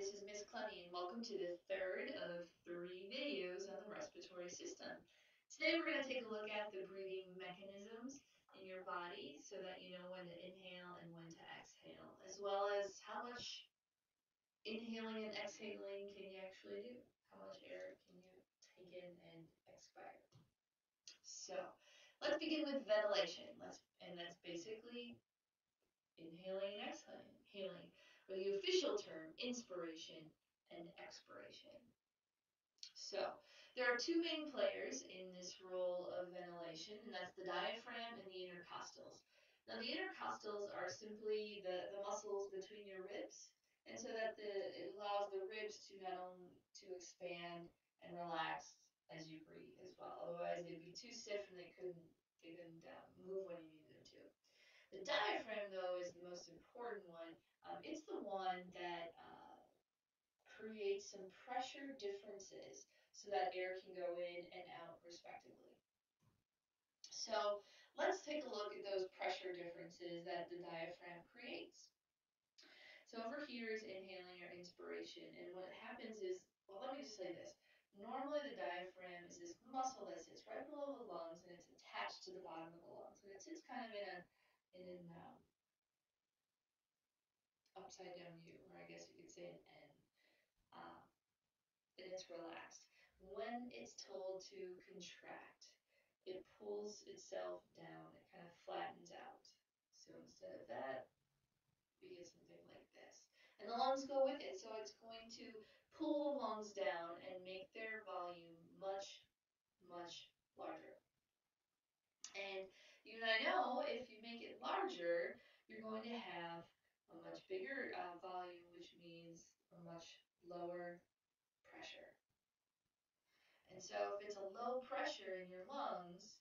this is Miss Klemme, and welcome to the third of 3 videos on the respiratory system. Today we're going to take a look at the breathing mechanisms in your body so that you know when to inhale and when to exhale, as well as how much inhaling and exhaling can you actually do? How much air can you take in and expire? So let's begin with ventilation. And that's basically inhaling and exhaling, or the official term, inspiration and expiration. So there are two main players in this role of ventilation, and that's the diaphragm and the intercostals. Now the intercostals are simply the muscles between your ribs, and so that it allows the ribs to not only to expand and relax as you breathe as well. Otherwise they'd be too stiff and they couldn't move when you needed them to. The diaphragm, though, is the most important one. It's the one that creates some pressure differences so that air can go in and out respectively. So let's take a look at those pressure differences that the diaphragm creates. So over here is inhaling or inspiration, and what happens is, well, let me just say this. Normally the diaphragm is this muscle that sits right below the lungs, and it's attached to the bottom of the lungs, and it sits kind of in an upside down U, or I guess you could say an N, and it's relaxed. When it's told to contract, it pulls itself down, it kind of flattens out. So instead of that, we get something like this. And the lungs go with it, so it's going to pull the lungs down and make their volume much, much larger. And you and I know if you make it larger, you're going to have a much bigger volume, which means a much lower pressure. And so if it's a low pressure in your lungs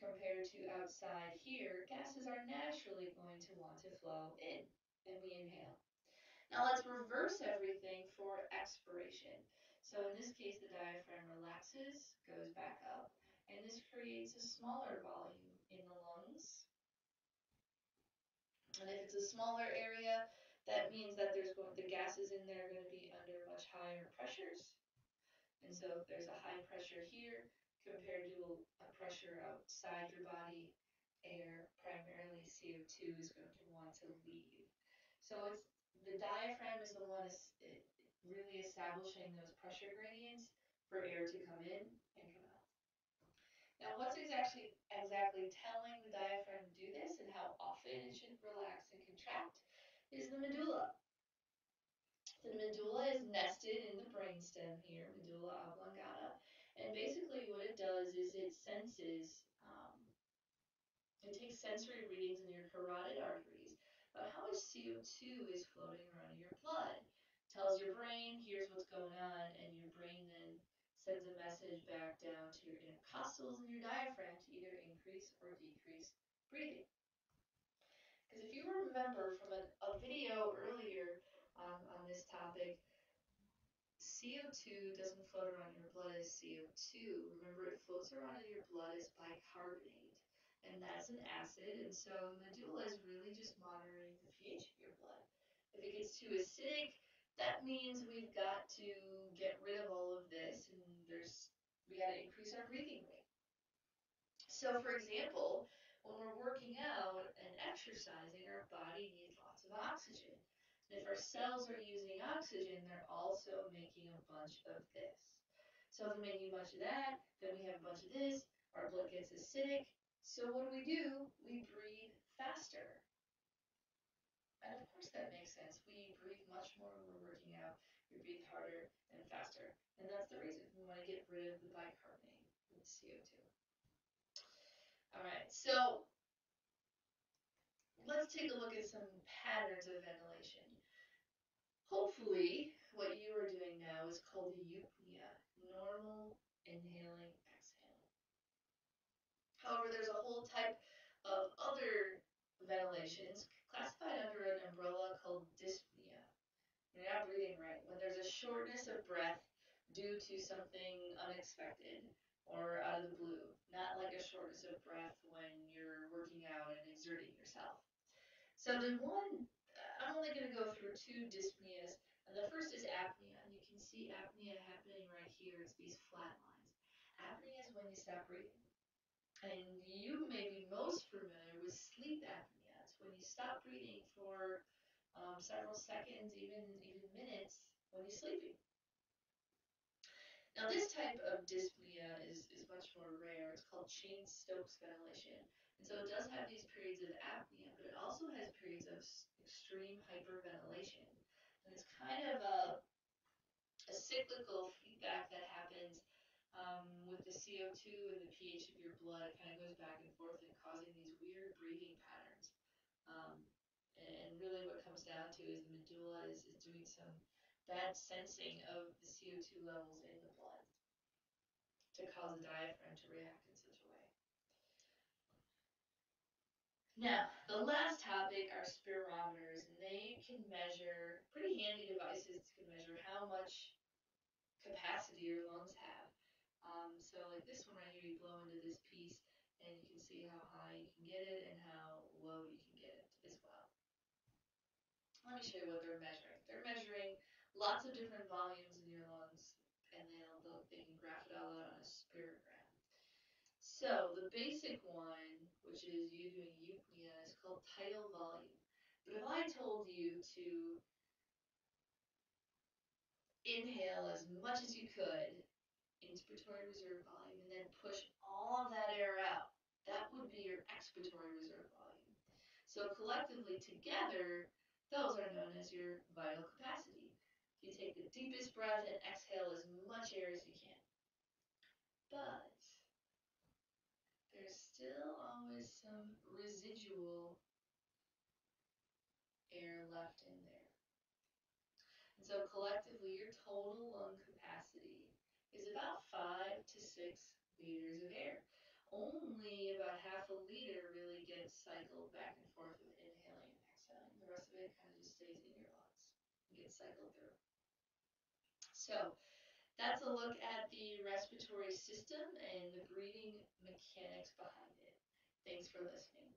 compared to outside here, gases are naturally going to want to flow in, and we inhale. Now let's reverse everything for expiration. So in this case, the diaphragm relaxes, goes back up, and this creates a smaller volume in the lungs. And if it's a smaller area, that means that the gases in there are going to be under much higher pressures. And so if there's a high pressure here compared to a pressure outside your body, air, primarily CO2, is going to want to leave. So it's the diaphragm is the one really establishing those pressure gradients for air to come in and come out. Now, what's exactly telling the diaphragm to do this and how often it should relax and contract is the medulla. The medulla is nested in the brainstem here, medulla oblongata, and basically what it does is it senses, it takes sensory readings in your carotid arteries about how much CO2 is floating around in your blood. Tells your brain, here's what's going on, and your brain then sends a message back down to your intercostals and your diaphragm to either increase or decrease breathing. Because if you remember from a video earlier on this topic, CO2 doesn't float around your blood as CO2. Remember, it floats around in your blood as bicarbonate, and that's an acid, and so medulla is really just monitoring the pH of your blood. If it gets too acidic, that means we've got to get rid of all of this, and we got to increase our breathing rate. So, for example, when we're working out and exercising, our body needs lots of oxygen. And if our cells are using oxygen, they're also making a bunch of this. So if we're making a bunch of that, then we have a bunch of this, our blood gets acidic. So what do? We breathe faster. And of course that makes sense. We breathe much more when we're working out. We breathe harder and faster. And that's the reason. We want to get rid of the bicarbonate with CO2. All right, so let's take a look at some patterns of ventilation. Hopefully, what you are doing now is called the eupnea, normal inhaling, exhaling. However, there's a whole type of other ventilations classified under an umbrella called dyspnea. You're not breathing right. When there's a shortness of breath due to something unexpected or out of the blue, not like a shortness of breath when you're working out and exerting yourself. So I'm only going to go through two dyspneas, And the first is apnea, and you can see apnea happening right here. It's these flat lines. Apnea is when you stop breathing. And you may be most familiar with sleep apnea. It's when you stop breathing for several seconds, even minutes when you're sleeping. Now, this type of dyspnea is much more rare. It's called Cheyne-Stokes ventilation. And so it does have these periods of apnea, but it also has periods of extreme hyperventilation. And it's kind of a cyclical feedback that happens with the CO2 and the pH of your blood. It kind of goes back and forth and causing these weird breathing patterns. Um, and really what it comes down to is the medulla is doing some bad sensing of the CO2 levels in the blood to cause the diaphragm to react in such a way. Now, the last topic are spirometers, and they can measure, pretty handy devices that can measure how much capacity your lungs have. So like this one right here, you blow into this piece, and you can see how high you can get it and how low you can get it as well. Let me show you what they're measuring. They're measuring lots of different volumes in your lungs, and they can graph it all out on a spirogram. So the basic one, which is you doing eupnea, is called tidal volume. But if I told you to inhale as much as you could, inspiratory reserve volume, and then push all of that air out, that would be your expiratory reserve volume. So collectively together, those are known as your vital capacity. You take the deepest breath and exhale as much air as you can. But there's still always some residual air left in there. And so collectively, your total lung capacity is about 5 to 6 liters of air. Only about half a liter really gets cycled back and forth with inhaling and exhaling. The rest of it kind of just stays in your lungs and gets cycled through. So that's a look at the respiratory system and the breathing mechanics behind it. Thanks for listening.